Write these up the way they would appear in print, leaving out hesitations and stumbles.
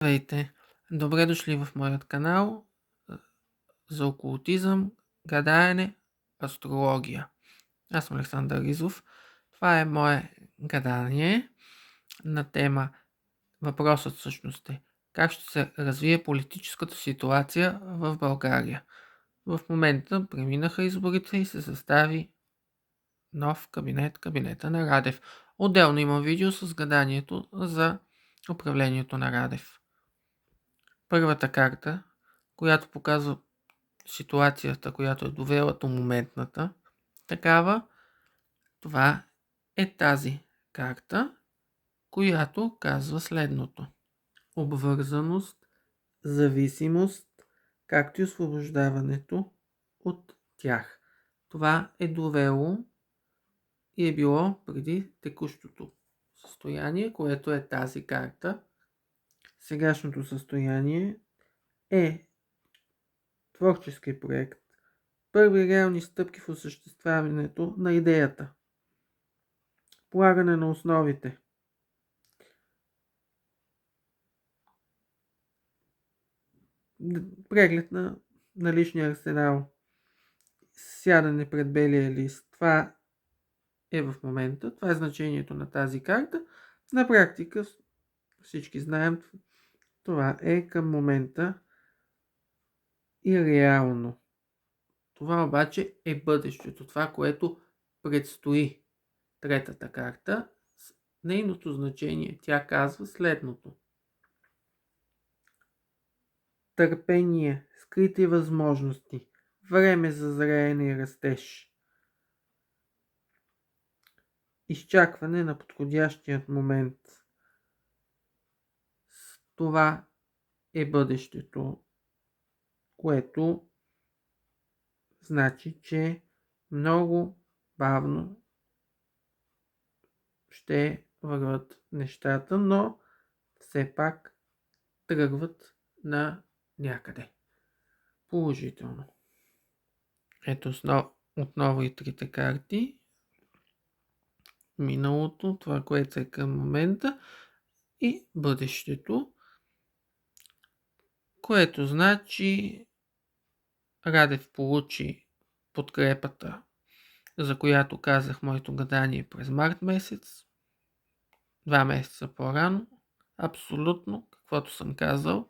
Здравейте! Добре дошли в моят канал за окултизъм, гадаене, астрология. Аз съм Александър Ризов. Това е мое гадание на тема. Въпросът всъщност е: как ще се развие политическата ситуация в България? В момента преминаха изборите и се състави нов кабинет, кабинета на Радев. Отделно има видео с гаданието за управлението на Радев. Първата карта, която показва ситуацията, която е довела до моментната такава, това е тази карта, която казва следното: обвързаност, зависимост, както и освобождаването от тях. Това е довело и е било преди текущото състояние, което е тази карта. Сегашното състояние е творчески проект. Първи реални стъпки в осъществяването на идеята. Полагане на основите. Преглед на наличния арсенал. Сядане пред белия лист. Това е в момента. Това е значението на тази карта. На практика всички знаем, това е към момента и реално. Това обаче е бъдещето. Това, което предстои. Третата карта, нейното значение, тя казва следното: търпение, скрити възможности, време за зреене и растеж, изчакване на подходящият момент. Това е бъдещето, което значи, че много бавно ще върват нещата, но все пак тръгват на някъде. Положително. Ето отново и трите карти. Миналото, това, което е към момента, и бъдещето, което значи Радев получи подкрепата, за която казах моето гадание през март месец, 2 месеца по-рано. Абсолютно, каквото съм казал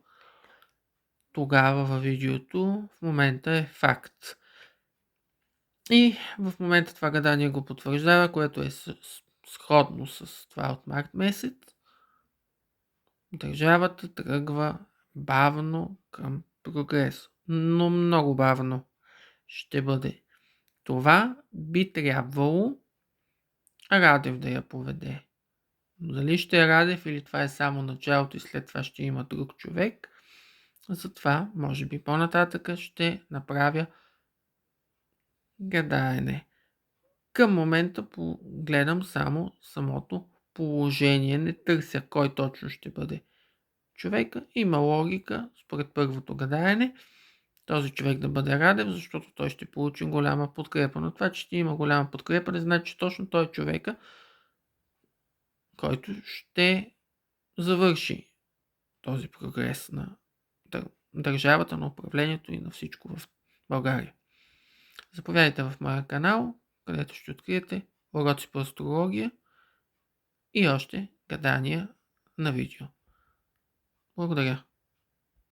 тогава във видеото, в момента е факт. И в момента това гадание го потвърждава, което е сходно с това от март месец. Държавата тръгва бавно към прогрес, но много бавно ще бъде. Това би трябвало Радев да я поведе. Но дали ще е Радев или това е само началото и след това ще има друг човек, затова може би по-нататък ще направя гадаене. Към момента гледам само самото положение, не търся кой точно ще бъде човека. Има логика, според първото гадаене, този човек да бъде Радев, защото той ще получи голяма подкрепа. Но това, че ще има голяма подкрепа, не значи, че точно той е човека, който ще завърши този прогрес на държавата, на управлението и на всичко в България. Заповядайте в моя канал, където ще откриете уроци по астрология и още гадания на видео. Благодаря.